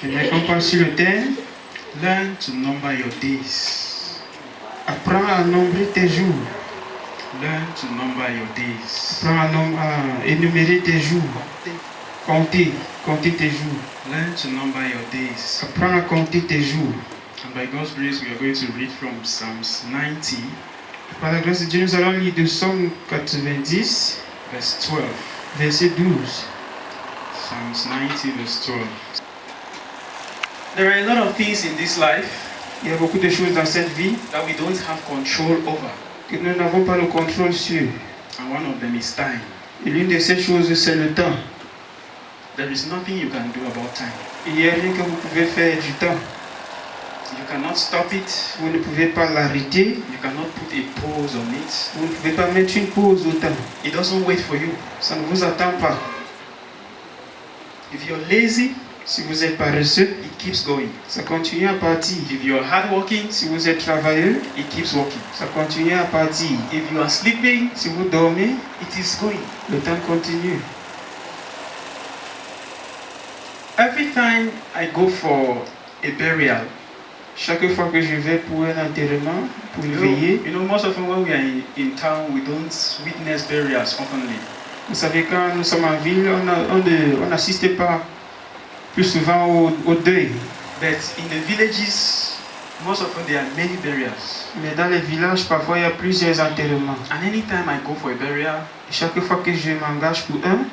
J'aimerais qu'on parle sur le thème. Learn to number your days. Apprends à nombrer tes jours. Learn to number your days. Apprends à énumérer tes jours. Compter tes jours. Learn to number your days. Apprends à compter tes jours. And by God's grace, we are going to read from Psalms 90, Par la grâce de Dieu, nous allons lire de Psaume 90, verse 12. verset 12. Psalms 90, verse 12. There are a lot of things in this life Il y a beaucoup de choses dans cette vie that we don't have control over. que nous n'avons pas le contrôle sur. And one of them is time. Et l'une de ces choses, c'est le temps. There is nothing you can do about time. Il n'y a rien que vous pouvez faire du temps. You cannot stop it. Vous ne pouvez pas l'arrêter. You cannot put a pause on it. Vous ne pouvez pas mettre une pause au temps. It doesn't wait for you. Ça ne vous attend pas. If you're lazy, Si vous êtes paresseux, it keeps going. ça continue à partir. If you're hardworking, Si vous êtes travailleux, it keeps working. ça continue à partir. If you are sleeping, Si vous dormez, it is going. le temps continue. Every time I go for a burial, Chaque fois que je vais pour un enterrement, pour une veillée, most often when we are in town, we don't witness burials openly. vous savez, quand nous sommes en ville, on n'assiste pas plus souvent au deuil. But in the villages, most often there are many burials. Mais dans les villages, parfois, il y a plusieurs enterrements. And anytime I go for a burial, Et chaque fois que je m'engage pour un,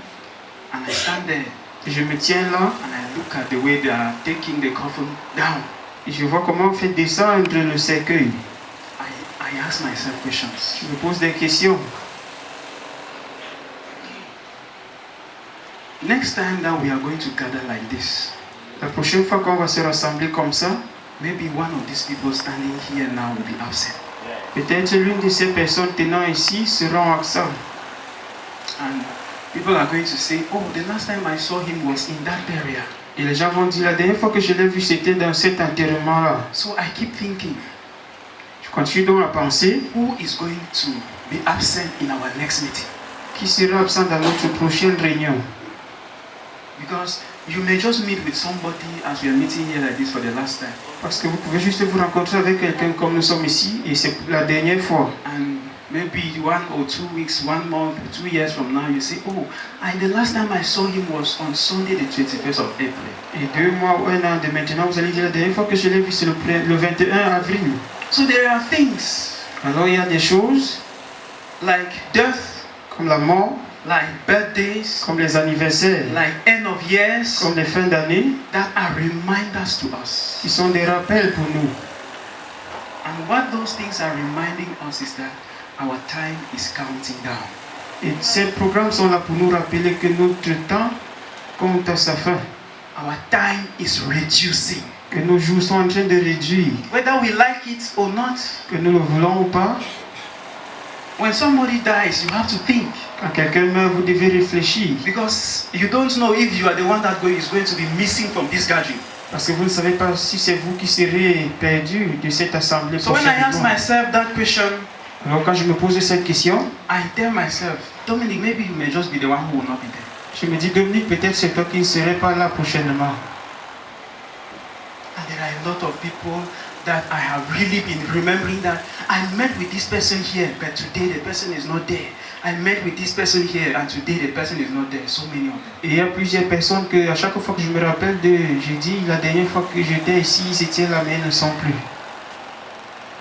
and I stand there, je me tiens là, and I look at the way they are taking the coffin down, et je vois comment on fait descendre le cercueil. I ask myself questions. Je me pose des questions. Next time that we are going to gather like this, La prochaine fois qu'on va se rassembler comme ça, maybe one of these people standing here now will be absent. peut-être l'une de ces personnes tenant ici seront absentes. And people are going to say, oh, the last time I saw him was in that burial. Et les gens vont dire, la dernière fois que je l'ai vu, c'était dans cet enterrement-là. So I keep thinking, Je continue donc à penser, who is going to be absent in our next meeting? qui sera absent dans notre prochaine réunion? Because you may just meet with somebody as we are meeting here like this for the last time. Parce que vous pouvez juste vous rencontrer avec quelqu'un comme nous sommes ici, et c'est la dernière fois. And maybe 1 or 2 weeks, 1 month, 2 years from now, you say, oh, and the last time I saw him was on Sunday the 21st of April. Et 2 mois ou 1 an de maintenant, vous allez dire, la dernière fois que je l'ai vu, c'est le 21 avril. So there are things Alors il y a des choses, like death, comme la mort, like birthdays, comme les anniversaires, like end of years, comme les fins d'année, that are reminders to us. qui sont des rappels pour nous. And what those things are reminding us is that our time is counting down. Et ces programmes sont là pour nous rappeler que notre temps compte à sa fin, Our time is reducing. que nos jours sont en train de réduire, Whether we like it or not, que nous le voulons ou pas. when somebody dies, you have to think. Quand quelqu'un meurt, vous devez réfléchir, Because you don't know if you are the one that is going to be missing from this gathering. parce que vous ne savez pas si c'est vous qui serez perdu de cette assemblée So when I ask prochainement. myself that question, Alors quand je me pose cette question, I tell myself, Dominic, maybe you may just be the one who will not be there. je me dis, Dominique, peut-être c'est toi qui ne serais pas là prochainement. And there are a lot of people that I have really been remembering that I met with this person here, but today the person is not there. I met with this person here, and today the person is not there. So many of them. Et il y a plusieurs personnes que à chaque fois que je me rappelle de, je dis, la dernière fois que j'étais ici, ils étaient là, mais ils ne sont plus.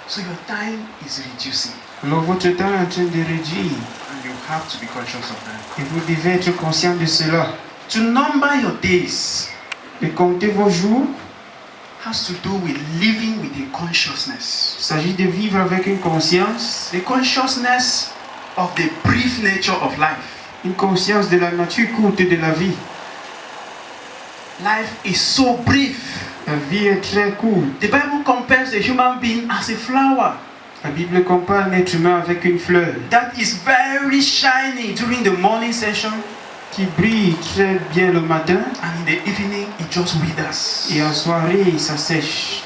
So your time is reducing, Alors votre temps est en train de réduire, and you have to be conscious of that. et vous devez être conscient de cela. To number your days Et compter vos jours, has to do with living with a consciousness. il s'agit de vivre avec une conscience, The consciousness of the brief nature of life. une conscience de la nature courte de la vie. Life is so brief. La vie est très courte. The Bible compares the human being as a flower La Bible compare un être humain avec une fleur that is very shiny during the morning session, qui brille très bien le matin and in the evening it just withers. et en soirée ça sèche.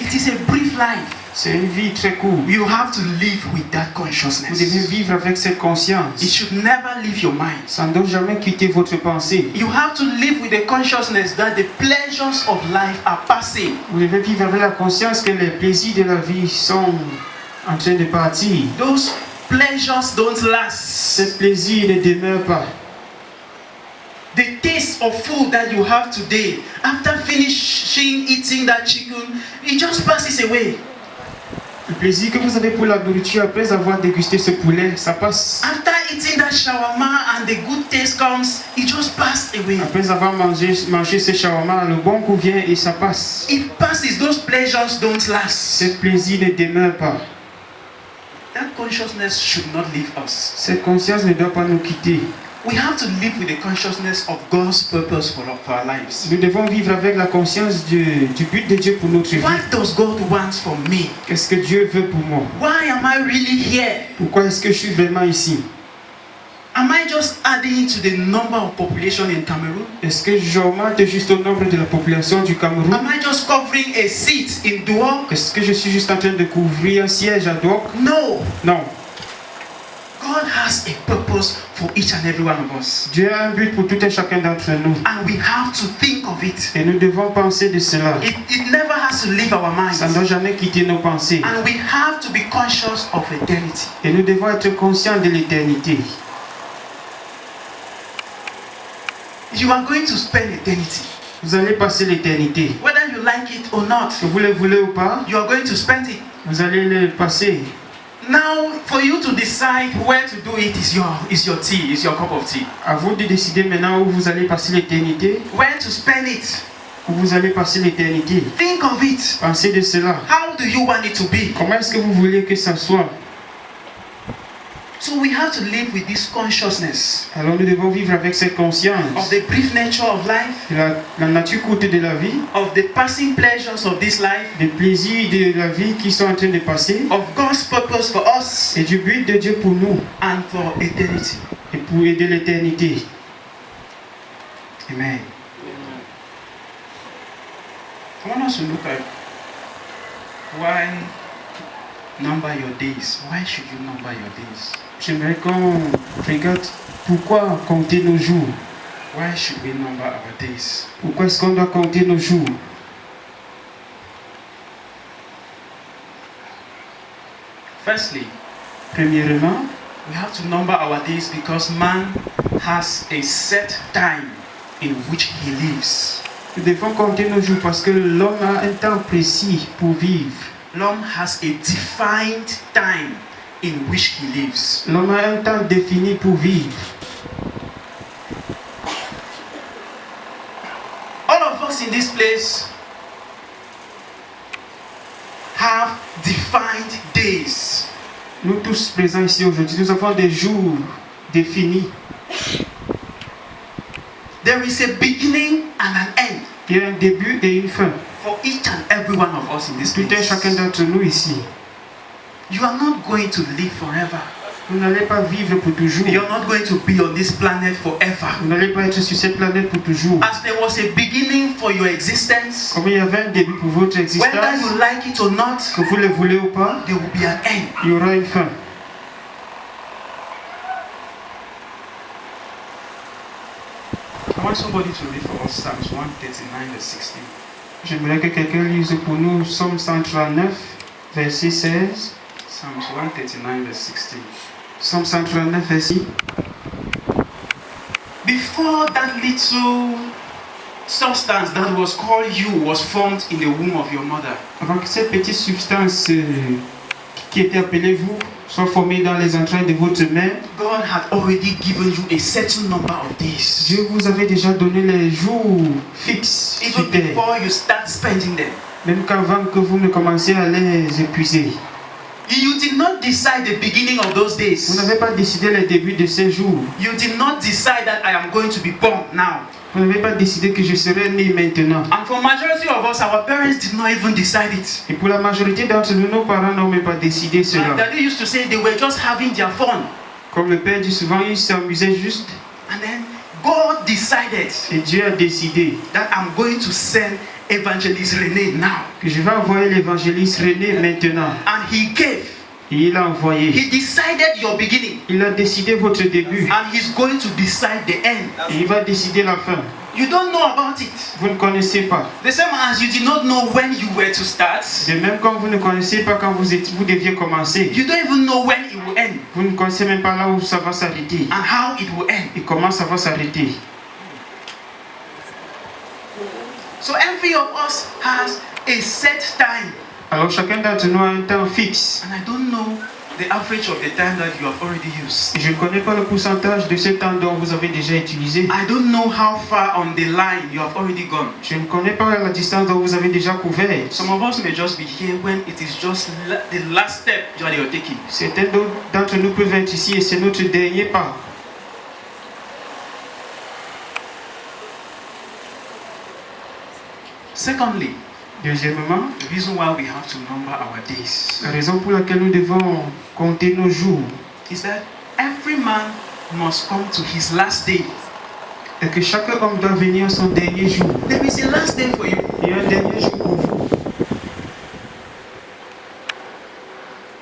It is a brief life. C'est une vie très courte. You have to live with that Vous devez consciousness. vivre avec cette It conscience. should never leave your mind. Ça ne doit jamais quitter votre pensée. You have to live with the consciousness that the pleasures of life are passing. Vous devez vivre avec la conscience que les plaisirs de la vie sont en train de partir. Those pleasures don't last. Ces plaisirs ne demeurent pas. The taste of food that you have today, after finishing eating that chicken, it just passes away. Le plaisir que vous avez pour la nourriture après avoir dégusté ce poulet, ça passe. After eating that shawarma and the good taste comes, it just passed away. Après avoir mangé ce shawarma, le bon goût vient et ça passe. It passes. Those pleasures don't last. Ce plaisir ne demeure pas. That consciousness should not leave us. Cette conscience ne doit pas nous quitter. We have to live with the consciousness of God's purpose for our lives. Nous devons vivre avec la conscience du but de Dieu pour notre vie. What does God want from me? Qu'est-ce que Dieu veut pour moi? Why am I really here? Pourquoi est-ce que je suis vraiment ici? Am I just adding to the number of population in Cameroon? Est-ce que j'augmente juste au nombre de la population du Cameroun? Am I just covering a seat in Duok? Est-ce que je suis juste en train de couvrir un siège à Douak? No. Non. God has a purpose for each and every one of us. Dieu a un but pour tout et chacun d'entre nous. And we have to think of it. Et nous devons penser de cela. It never has to leave our minds. Ça ne doit jamais quitter nos pensées. And we have to be conscious of eternity. Et nous devons être conscients de l'éternité. You are going to spend eternity. Vous allez passer l'éternité. Whether you like it or not, Que vous le voulez ou pas, you are going to spend it. vous allez le passer. Now, for you to decide where to do it is your tea, is your cup of tea. À vous de décider maintenant où vous allez passer l'éternité, Where to spend it. où vous allez passer l'éternité. Think of it. Pensez de cela. How do you want it to be? Comment est-ce que vous voulez que ça soit? So we have to live with this consciousness Alors nous devons vivre avec cette of conscience the brief nature of life, de la nature courte de la vie, of the passing pleasures of this life, des plaisirs de la vie qui sont en train de passer of God's purpose for us, et du but de Dieu pour nous and for eternity. et pour aider l'éternité. Amen. I want us to look at why number your days. Why should you number your days? J'aimerais qu'on regarde pourquoi compter nos jours. Why should we number our days? Pourquoi est-ce qu'on doit compter nos jours? Firstly, Premièrement, we have to number our days because man has a set time in which he lives. nous devons compter nos jours parce que l'homme a un temps précis pour vivre. L'homme has a defined time in which he lives. L'homme a un temps défini pour vivre. All of us in this place have defined days. Nous tous présents ici aujourd'hui, nous avons des jours définis. There is a beginning and an end Il y a un début et une fin. for each and every one of us in this Tout un chacun place. d'entre nous ici. You are not going to live forever. Vous n'allez pas vivre pour toujours. You're not going to be on this planet forever. Vous n'allez pas être sur cette planète pour toujours. As there was a beginning for your existence, Comme il y avait un début pour votre whether existence, you like it or not, que vous le voulez ou pas, there will be an end. il y aura une fin. I want somebody to read for us Psalms 139 verse 16. J'aimerais que quelqu'un lise pour nous Psaume 139, verset 16. Psalms 139 verse 16. Psaume 139, verset 16. Before that little substance that was called you was formed in the womb of your mother, Avant que cette petite substance qui était appelée vous soit formée dans les entrailles de votre mère, God had already given you a certain number of days. Dieu vous avait déjà donné les jours fixes Even sur terre, before you start spending them. même qu'avant que vous ne commenciez à les épuiser. You did not decide the beginning of those Vous days. n'avez pas décidé le début de ces jours. You did not decide that I am going to be born now. Vous n'avez pas décidé que je serai né maintenant. And for majority of us, our parents did not even decide it. Et pour la majorité d'entre nous, nos parents n'ont même pas décidé My cela. daddy used to say they were just having their fun. Comme le Père dit souvent, il s'amusait juste. And then God decided Et Dieu a décidé that I'm going to send Evangelist René now. Que je vais envoyer l'évangéliste René maintenant. And he gave. Et il a envoyé. He decided your beginning. Il a décidé votre début. And he's going to decide the end. Et il va décider la fin. You don't know about it. Vous ne connaissez pas. The same as you did not know when you were to start. De même comme vous ne connaissez pas quand vous deviez commencer. You don't even know when it will end. Vous ne connaissez même pas là où ça va s'arrêter. And how it will end. Et comment ça va s'arrêter. So every of us has a set time. Alors chacun d'entre nous a un temps fixe. And I don't know the average of the time that you have already used. Je ne connais pas le pourcentage de ce temps dont vous avez déjà utilisé. I don't know how far on the line you have already gone. Je ne connais pas la distance dont vous avez déjà couvert. Some of us may just be here when it is just the last step that you're taking. Certains d'entre nous peuvent être ici et c'est notre dernier pas. Secondly, deuxièmement, the reason why we have to number our days la raison pour laquelle nous devons compter nos jours is that every man must come to his last day. est que chaque homme doit venir à son dernier jour. There is a last day for you. Il y a un dernier jour pour vous.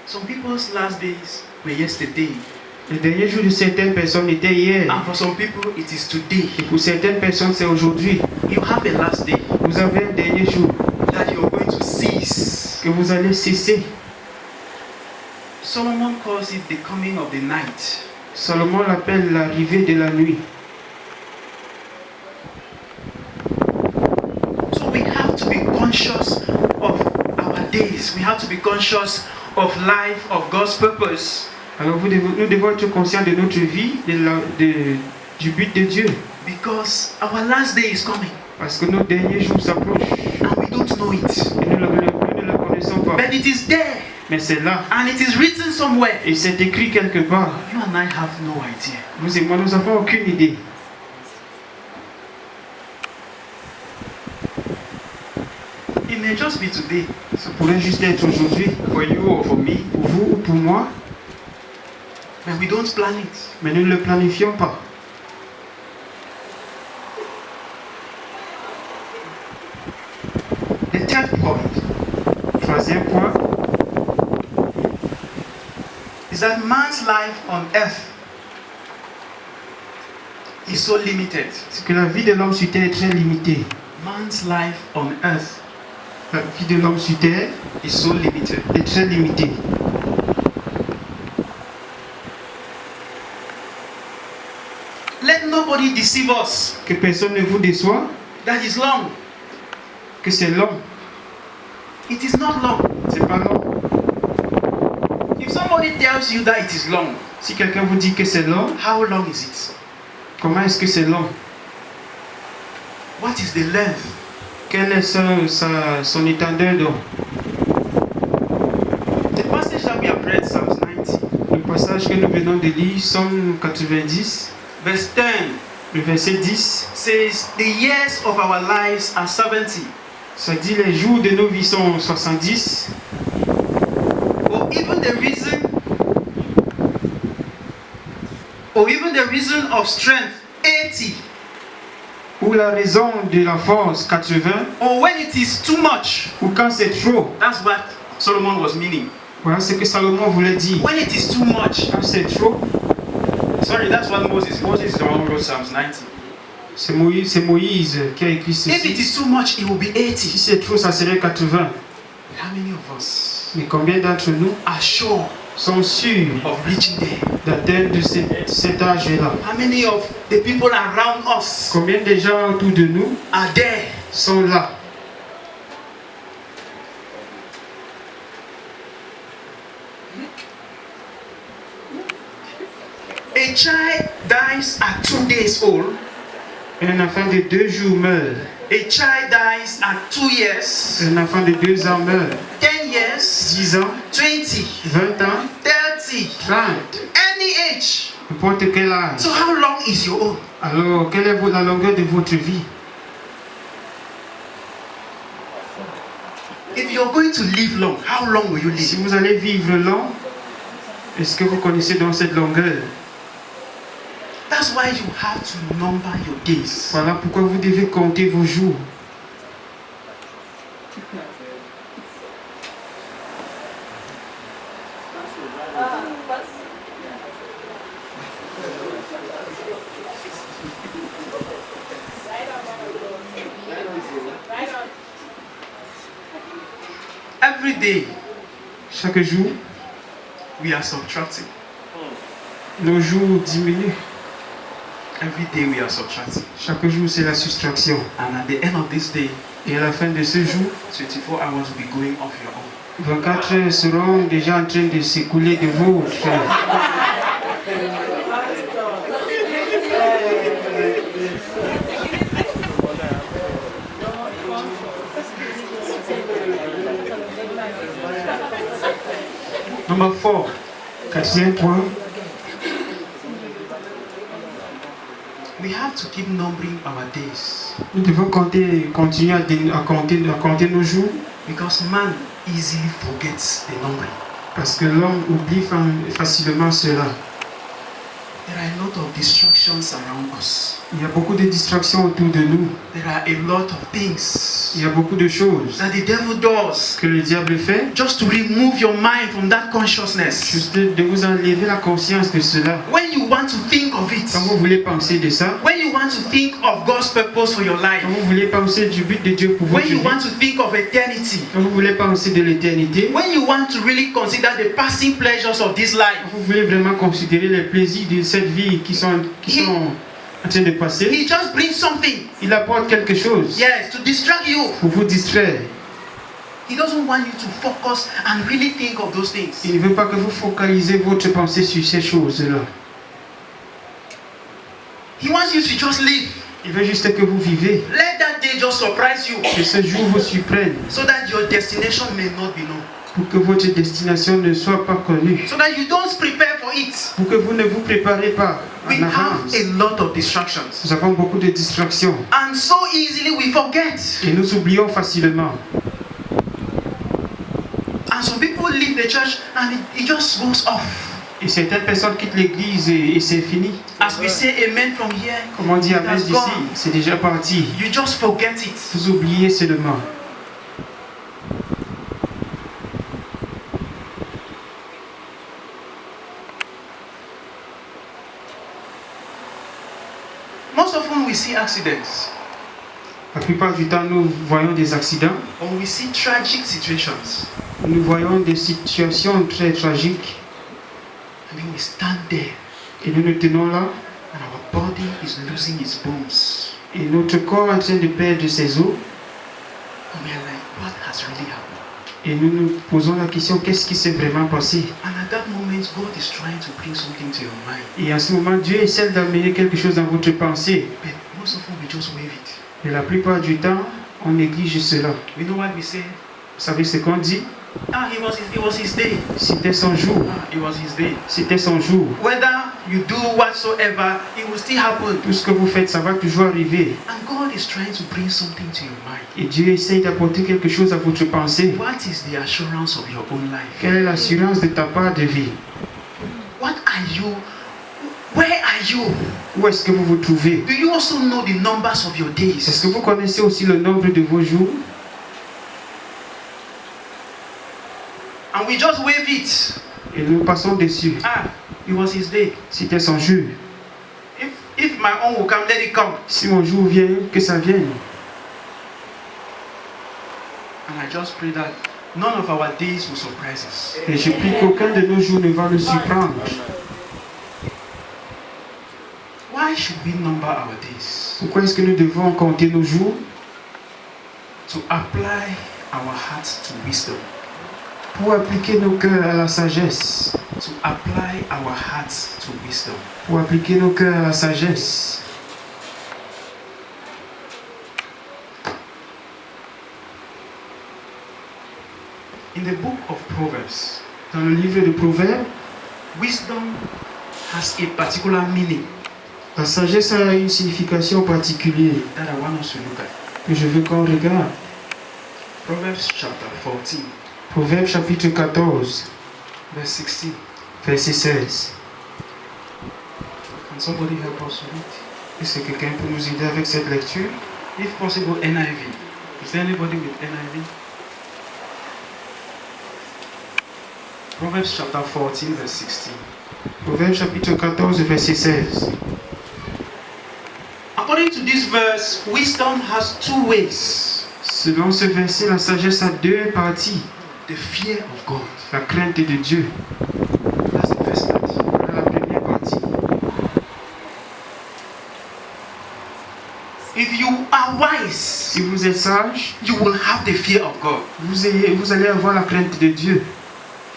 Some people's last days were yesterday. Le dernier jour de certaines personnes était hier. And for some people, it is today. Et pour certaines personnes, c'est aujourd'hui. You have a last day Vous avez un dernier jour that you're going to cease. que vous allez cesser. Solomon calls it the coming of the night. Salomon l'appelle l'arrivée de la nuit. So we have to be conscious of our days. We have to be conscious of life, of God's purpose. Alors nous devons être conscients de notre vie, du but de Dieu. Because our last day is coming. Parce que nos derniers jours s'approchent. And we don't know it. Et nous ne le connaissons pas. But it is there. Mais c'est là. And it is written somewhere. Et c'est écrit quelque part. You and I have no idea. Vous et moi, nous n'avons aucune idée. It may just be today. Ça pourrait juste être aujourd'hui. For you or for me. Pour vous ou pour moi. But we don't plan it. Mais nous ne le planifions pas. The third point. Troisième point. Is that man's life on earth is so limited. C'est que la vie de l'homme sur terre est très limitée. Man's life on earth La vie de l'homme sur terre is so limited. est très limitée. Let nobody deceive us. Que personne ne vous déçoit. That is long. Que c'est long. It is not long. C'est pas long. If somebody tells you that it is long, Si quelqu'un vous dit que c'est long, how long is it? comment est-ce que c'est long? What is the length? Quelle est son étendeur d'eau? The passage that we have read, Psalms 90, Le passage que nous venons de lire, Somme 90, verse 10, le verset 10, says, the years of our lives are 70. ça dit les jours de nos vies sont 70, Or even the reason of strength, 80. ou la raison de la force 80, Or when it is too much. ou quand c'est trop. That's what Solomon was meaning. Voilà ce que Salomon voulait dire. When it is too much. Quand c'est trop, Sorry, that's what Moses is the one who wrote Psalms 90. c'est Moïse qui a écrit If it ceci. is too much, it will be Si 80. c'est trop, ça serait 80. How many of us Mais combien d'entre nous are sure sont sûrs of reaching there? d'atteindre cet âge-là? How many of the people around us Combien de gens autour de nous are there? sont là? A child dies at 2 days old. Un enfant de 2 jours meurt. A child dies at 2 years, Un enfant de 2 ans meurt. 10 years, 10 ans, 20, 20 ans, 30, 30, any age. n'importe quel âge. So how long is your own? Alors, quelle est la longueur de votre vie? If you're going to live long, how long will you Si live? vous allez vivre long, est-ce que vous connaissez dans cette longueur? That's why you have to number your days. Voilà pourquoi vous devez compter vos jours. Every day, Chaque jour, we are subtracting. nos jours diminuent. Every day, we are subtracting. Chaque jour, c'est la soustraction. And at the end of this day, Et à la fin de ce jour, 24 hours will be going off your own. 24 heures seront déjà en train de s'écouler de vôtre. Number 4. Quatrième point. We have to keep numbering our days. Nous devons continuer à compter nos jours Because man easily forgets the numbering. parce que l'homme oublie facilement cela. There are a lot of distractions around us. Il y a beaucoup de distractions autour de nous. There are a lot of things Il y a beaucoup de choses that the devil does que le diable fait just to remove your mind from that consciousness. juste de vous enlever la conscience de cela. When you want to think of it, Quand vous voulez penser de ça, when you want to think of God's purpose for your life, quand vous voulez penser du but de Dieu pour votre when you vie, want to think of eternity, quand vous voulez penser de l'éternité, when you want to really consider the passing pleasures of this life, quand vous voulez vraiment considérer les plaisirs de cette vie qui sont en train de passer, he just brings something, il apporte quelque chose yes, to distract you. pour vous distraire. He doesn't want you to focus and really think of those things. Il ne veut pas que vous focalisez votre pensée sur ces choses-là. He wants you to just live. Il veut juste que vous vivez, Let that day just surprise you que ce jour vous surprenne, so that your destination may not be known. pour que votre destination ne soit pas connue, So that you don't prepare for it. pour que vous ne vous préparez pas We en have avance. a lot of distractions. Nous avons beaucoup de distractions And so easily we forget. et nous oublions facilement. And some people leave the church and it just goes off. Et certaines personnes quittent l'église et c'est fini. As we say amen from here, Comme on dit it amen has d'ici, gone. c'est déjà parti. You just forget it. Vous oubliez seulement. Most often we see accidents, La plupart du temps, nous voyons des accidents, or we see tragic situations, nous voyons des situations très tragiques and then we stand there et nous nous tenons là and our body is losing its bones. et notre corps est en train de perdre ses os And we are like, what has really happened? et nous nous posons la question, qu'est-ce qui s'est vraiment passé? And at that moment, God is trying to bring something to your mind. Et en ce moment, Dieu essaie d'amener quelque chose dans votre pensée. But most often we just wave it. Et la plupart du temps, on néglige cela. We know what we say. Vous savez ce qu'on dit? Ah, it was his day. C'était son jour. Ah, it was his day. C'était son jour. Whether you do whatsoever, it will still happen. Tout ce que vous faites, ça va toujours arriver. And God is trying to bring something to your mind. Et Dieu essaye d'apporter quelque chose à votre pensée. What is the assurance of your own life? Quelle est l'assurance de ta part de vie? What are you? Where are you? Où est-ce que vous vous trouvez? Do you also know the numbers of your Est-ce days? que vous connaissez aussi le nombre de vos jours? And we just wave it. Et nous passons dessus. Ah, it was his day. C'était son jour. If my own will come, let it come. Si mon jour vient, que ça vienne. And I just pray that none of our days will surprise us. Et je prie qu'aucun de nos jours ne va nous surprendre. Why should we number our days? Pourquoi est-ce que nous devons compter nos jours? To apply our hearts to wisdom. Pour appliquer nos cœurs à la sagesse. To apply our hearts to wisdom. Pour appliquer nos cœurs à la sagesse. In the book of Proverbs, Dans le livre de Proverbes, wisdom has a particular meaning la sagesse a une signification particulière that I want us to look at. que je veux qu'on regarde. Proverbs chapter 14, Proverbes chapitre 14, verse 16. verset 16. Can somebody help us to read? Est-ce que quelqu'un peut nous aider avec cette lecture? If possible, NIV. Is there anybody with NIV? Proverbs chapter 14, verse 16. Proverbe chapitre 14, verset 16. According to this verse, wisdom has two ways. Selon ce verset, la sagesse a deux parties. The fear of God. La crainte de Dieu. That's the first part. Voilà la première partie. If you are wise, Si vous êtes sage, you will have the fear of God. vous allez avoir la crainte de Dieu.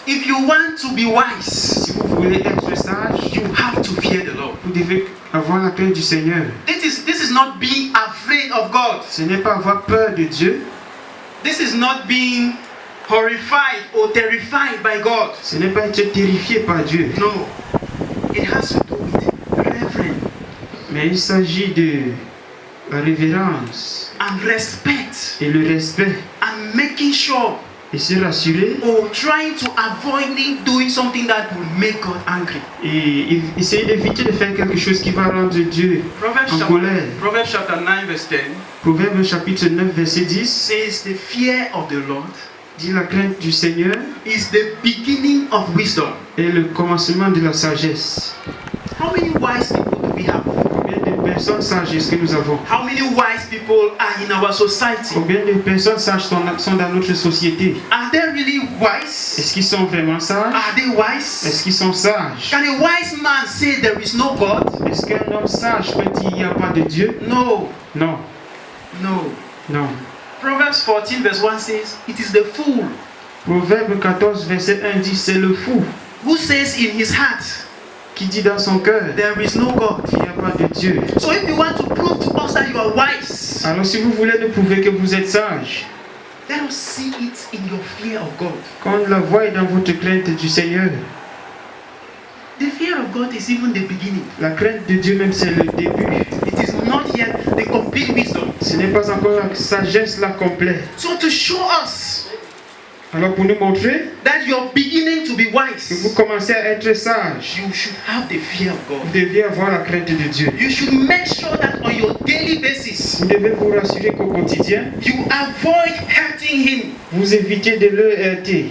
If you want to be wise, Si vous voulez être sage, you have to fear the Lord. vous devez avoir la crainte du Seigneur. This is not being afraid of God. Ce n'est pas avoir peur de Dieu. This is not being horrified or terrified by God. Ce n'est pas être terrifié par Dieu. No. It has to do with reverence Mais il s'agit de la révérence and respect et le respect. and making sure Et se rassurer or trying to avoid doing something that will make God angry. et essayer d'éviter de faire quelque chose qui va rendre Dieu en colère. Proverbs chapter 9 verse 10 Proverbe chapitre 9 verset 10 says the fear of the Lord dit la crainte du Seigneur is the beginning of wisdom. est le commencement de la sagesse. How many wise people do we have? Combien de personnes sages est-ce que nous avons? How many wise people are in our society? Combien de personnes sages sont dans notre société? Are they really wise? Est-ce qu'ils sont vraiment sages? Are they wise? Est-ce qu'ils sont sages? Can a wise man say there is no God? Est-ce qu'un homme sage peut dire qu'il n'y a pas de Dieu? No, Non, no. non. Proverbs 14 verse 1 says, it is the fool Proverbe 14 verset 1 dit c'est le fou who says in his heart, qui dit dans son cœur there is no God. qu'il n'y a pas de Dieu. So if you want to prove to us that you are wise, Alors si vous voulez nous prouver que vous êtes sage, let us see it in your fear of God. qu'on la voie dans votre crainte du Seigneur. The fear of God is even the beginning. La crainte de Dieu même c'est le début. It is not yet the complete wisdom. Ce n'est pas encore la sagesse la complète. So to show us Alors pour nous montrer that you're beginning to be que vous wise, commencez à être sage, you should have the fear of vous God. devez avoir la crainte de Dieu. You should make sure that on your daily basis, Vous devez vous rassurer qu'au quotidien, you avoid hurting him. vous évitez de le heurter.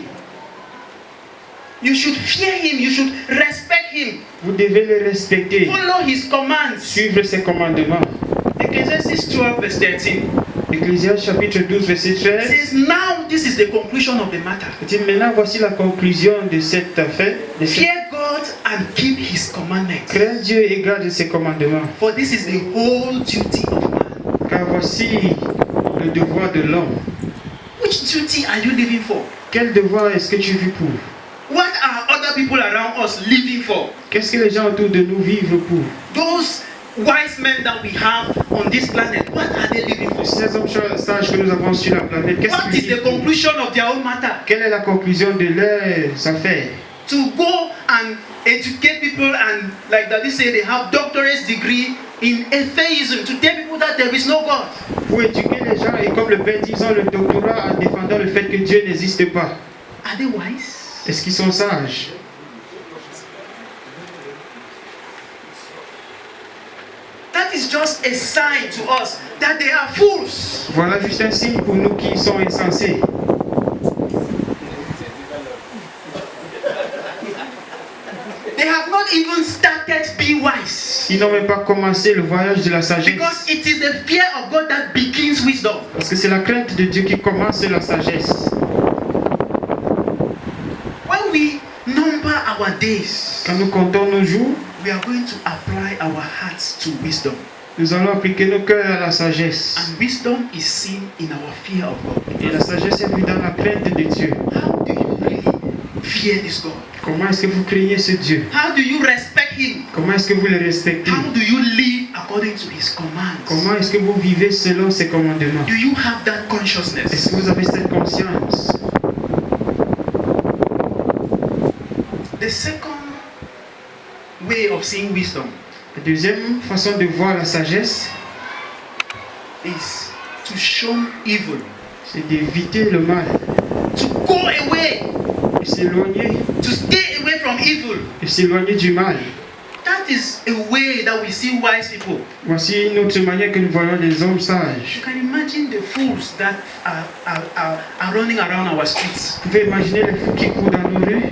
You should fear him. You should respect him. Vous devez le respecter, Follow his commands. suivre ses commandements. Ecclesiastes 12 verse 13 Ecclésiaste chapitre 12 verset 13 says, now this is the conclusion of the matter. dit maintenant voici la conclusion de cette affaire. Fear God and keep his commandments. Crains Dieu et garde ses commandements. For this is the whole duty of man. Car voici le devoir de l'homme. Which duty are you living for? Quel devoir est-ce que tu vis pour? What are other people around us living for? Qu'est-ce que les gens autour de nous vivent pour? Those wise men that we have on this planet, what are they living for? Ces hommes sages que nous avons sur la planète, qu'est-ce What qu'ils is the vivent pour? conclusion of their own matter? Quelle est la conclusion de leurs affaires? To go and educate people and like that they say they have doctorate degree in atheism, to tell people that there is no God. Pour éduquer les gens et comme le Père dit, ils ont le doctorat en défendant le fait que Dieu n'existe pas. Are they wise? Est-ce qu'ils sont sages? That is just a sign to us that they are fools. Voilà juste un signe pour nous qui sont insensés. They have not even started to be wise. Ils n'ont même pas commencé le voyage de la sagesse. Because it is the fear of God that begins wisdom. Parce que c'est la crainte de Dieu qui commence la sagesse. When we number our days, Quand nous comptons nos jours, we are going to apply our hearts to wisdom. nous allons appliquer nos cœurs à la sagesse. And wisdom is seen in our fear of God. Et la sagesse est vue dans la crainte de Dieu. How do you really fear this God? Comment est-ce que vous craignez ce Dieu? How do you respect him? Comment est-ce que vous le respectez? How do you live according to his commands? Comment est-ce que vous vivez selon ses commandements? Do you have that consciousness? Est-ce que vous avez cette conscience? The second way of seeing wisdom La deuxième façon de voir la sagesse, is to shun evil, c'est d'éviter le mal, to go away, de s'éloigner, to stay away from evil. de s'éloigner du mal. That is a way that we see wise people. Voici une autre manière que nous voyons les hommes sages. You can imagine the fools that are running around our streets. Vous pouvez imaginer les fous qui courent dans nos rues.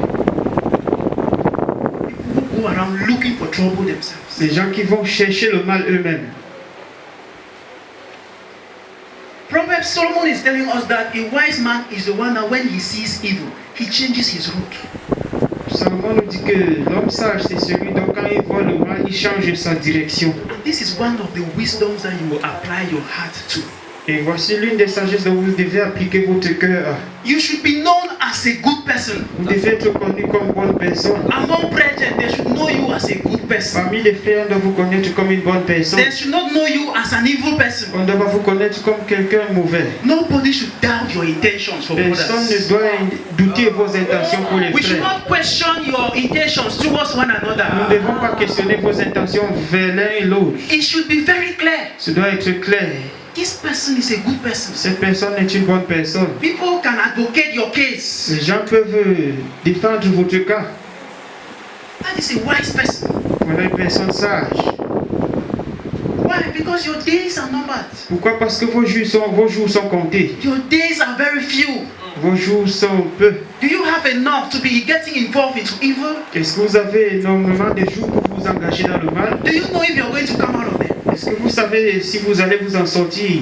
looking for trouble themselves. Les gens qui vont chercher le mal eux-mêmes. Proverbs, Solomon is telling us that a wise man is the one that when he sees evil, he changes his route. Salomon nous dit que l'homme sage, c'est celui dont quand il voit le mal, il change sa direction. And this is one of the wisdoms that you will apply your heart to. Et voici l'une des sagesses dont vous devez appliquer votre cœur à. You should be known as a good person. Vous devez être connu comme bonne personne. Among brethren, they should know you as a good person. Parmi les frères, on doit vous connaître comme une bonne personne. They should not know you as an evil person. On doit pas vous connaître comme quelqu'un mauvais. Nobody should doubt your intentions for Personne ne others. doit douter vos intentions pour les We should frères. not question your intentions towards one Nous ne another. devons pas questionner vos intentions vers l'un et l'autre. It should be very clear. Ce doit être clair. This person is a good person. Cette personne est une bonne personne. People can advocate your case. Les gens peuvent défendre votre cas. That is a wise person. Voilà une personne sage. Why? Because your days are numbered. Pourquoi? Parce que vos jours sont comptés. Your days are very few. Vos jours sont peu. Do you have enough to be getting involved into evil? Est-ce que vous avez énormément de jours pour vous engager dans le mal? Do you know if you're going to come out of them? Est-ce que vous savez si vous allez vous en sortir?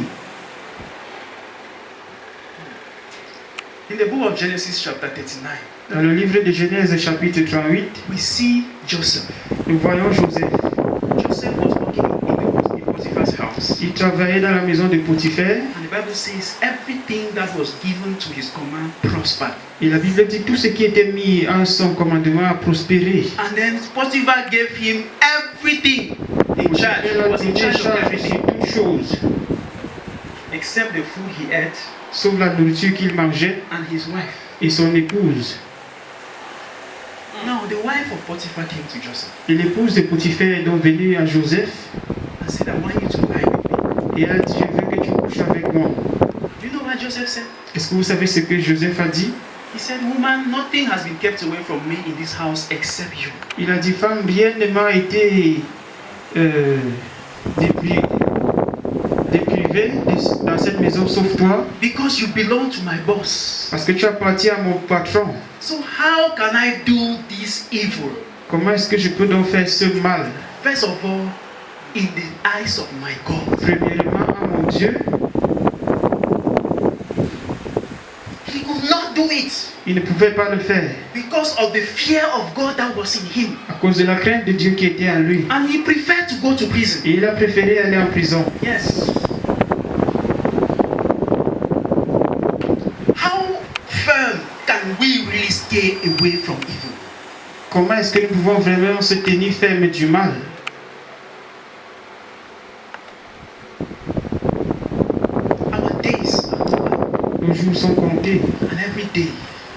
In the book of Genesis chapter 39, Dans le livre de Genèse chapitre 38, we see Joseph. nous voyons Joseph. Joseph was working in Potiphar's house. Il travaillait dans la maison de Potiphar. And the Bible says everything that was given to his command prospered. Et la Bible dit tout ce qui était mis en son commandement a prospéré. And then Potiphar gave him everything in charge. He Potiphar was in charge of sur everything toutes choses, except the food he ate sauf la nourriture qu'il mangeait and his wife. et son épouse. Now, the wife of Potiphar came to Joseph Et l'épouse de Potiphar est donc venue à Joseph and said, I want you to lie with me. et elle a dit, je veux que tu couches avec moi. Do you know what Joseph said? Est-ce que vous savez ce que Joseph a dit? He said, woman, nothing has been kept away from me in this house except you. Il a dit, femme, rien ne m'a été déprivé dans cette maison sauf toi, Because you belong to my boss. parce que tu appartiens à mon patron. So how can I do this evil? Comment est-ce que je peux donc faire ce mal? First of all, in the eyes of my God. Premièrement, à mon Dieu, He could not do it il ne pouvait pas le faire because of the fear of God that was in him. à cause de la crainte de Dieu qui était en lui. And he preferred to go to prison. Et il a préféré aller en prison. Yes. How firm can we really stay away from evil? Comment est-ce que nous pouvons vraiment se tenir ferme du mal? Our days are numbered, Nos jours sont comptés. and every day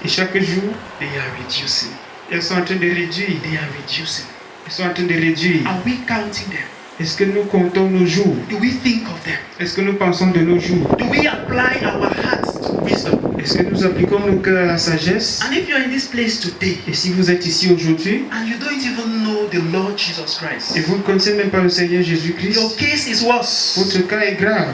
Et chaque jour, they are reducing. elles sont en train de réduire. They are reducing. Elles sont en train de réduire. Are we counting them? Est-ce que nous comptons nos jours? Do we think of them? Est-ce que nous pensons de nos jours? Do we apply our hearts to wisdom? Est-ce que nous appliquons nos cœurs à la sagesse? And if you're in this place today Et si vous êtes ici aujourd'hui and you don't even know the Lord Jesus Christ, et vous ne connaissez même pas le Seigneur your Jésus-Christ, case is worse. votre cas est grave.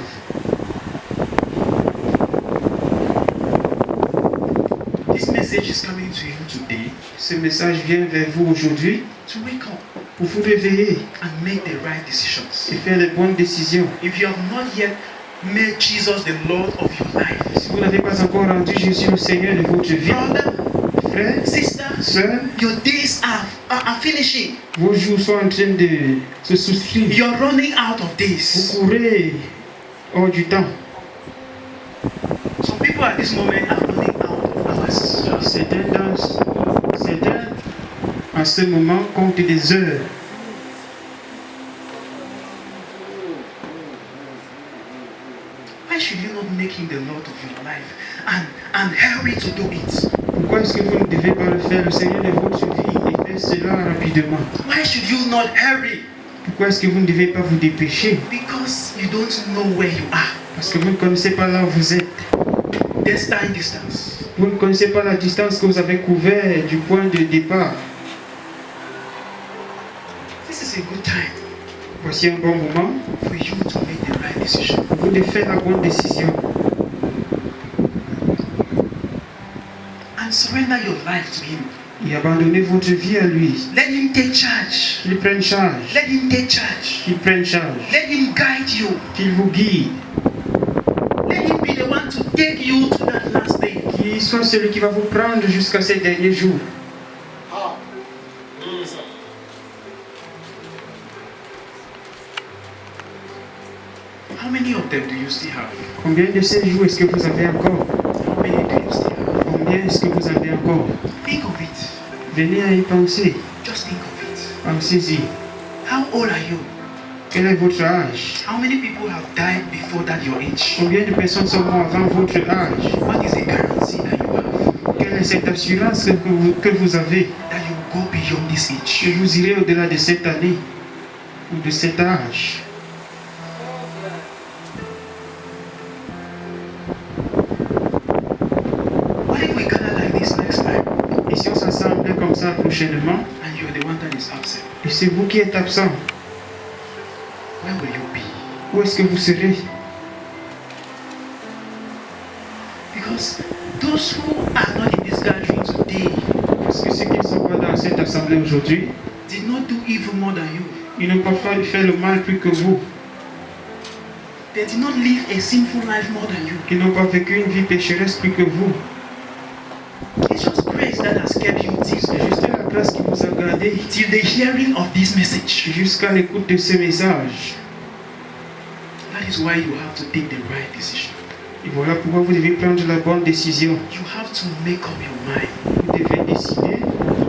This message is coming to you today Ce message vient vers vous aujourd'hui to wake up pour vous réveiller and make the right decisions. et faire les bonnes décisions. If you have not yet made Jesus the Lord of your life, Si vous n'avez pas encore rendu Jésus le Seigneur de votre vie, brother, frère, sister, sœur, your days are finishing. vos jours sont en train de se souscrire. You're running out of Vous days. courez hors du temps. Some people at this moment are running out of hours. Certains en ce moment comptent des heures. Why should you not make him the Lord of your life and hurry to do it? Pourquoi est-ce que vous ne devez pas le faire, le Seigneur de votre vie, et faire cela rapidement? Why should you not hurry? Pourquoi est-ce que vous ne devez pas vous dépêcher? Because you don't know where you are. Parce que vous ne connaissez pas là où vous êtes. Distance. Vous ne connaissez pas la distance que vous avez couverte du point de départ. This is a good time Voici un bon moment for you to make the right decision. pour vous de faire la bonne décision. And surrender your life to him. Et abandonnez votre vie à lui. Let him take charge. Qu'il prenne charge. Let him take charge. Qu'il prenne charge. Let him guide you. Qu'il vous guide. Let him be the one to take you to that last day. Qu'il soit celui qui va vous prendre jusqu'à ces derniers jours. How many of them do you still have? Combien de ces jours est-ce que vous avez encore? How many do you still have? Combien est-ce que vous avez encore? Think of it. Venez à y penser. Just think of it. Pensez-y. How old are you? Quel est votre âge? How many people have died before that your age? Combien de personnes sont mortes avant votre âge? What is the guarantee that you have? Quelle est cette assurance que vous avez? That you go beyond this Que age? vous irez au-delà de cette année ou de cet âge? What if we gather like this next time Et si on s'assemble comme ça prochainement, and you're the one that is absent? et c'est vous qui êtes absent, Where will you be? où est-ce que vous serez? Because those who are not in this gathering today Parce que ceux qui ne sont pas dans cette assemblée aujourd'hui, did not do evil more than you. ils n'ont pas fait le mal plus que vous. They did not live a sinful life more than you. Ils n'ont pas vécu une vie pécheresse plus que vous. It's just grace that has kept you C'est till juste la grâce qui vous a gardé the hearing of this message. jusqu'à l'écoute de ce message. That is why you have to take the right decision. Et voilà pourquoi vous devez prendre la bonne décision. You have to make up your mind. Vous devez décider,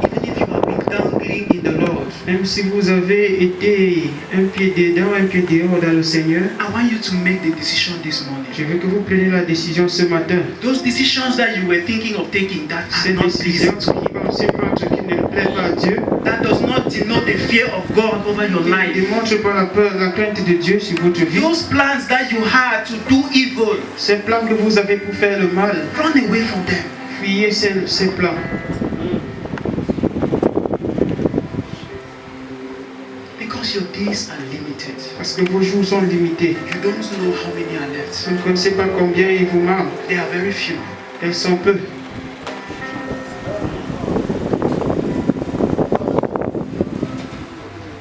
Even if you have been dangling in the Lord, même si vous avez été un pied dedans, un pied dehors dans le Seigneur, I want you to make the decision this morning. je veux que vous preniez la décision ce matin. Those decisions that you were thinking of taking that are Cette not décision pleasing to qui Him, pensez prendre qui ne plaît pas à Dieu, that does not denote the fear of God over your qui ne life. démontre pas la peur, la crainte de Dieu sur votre vie. Those plans that you had to do evil, Ces plans que vous avez pour faire le mal, run away from them. fuyez ces plans. Because your days are limited. Parce que vos jours sont limités. You don't know how many are left. Vous ne connaissez pas combien il vous manque. They are very few. Elles sont peu.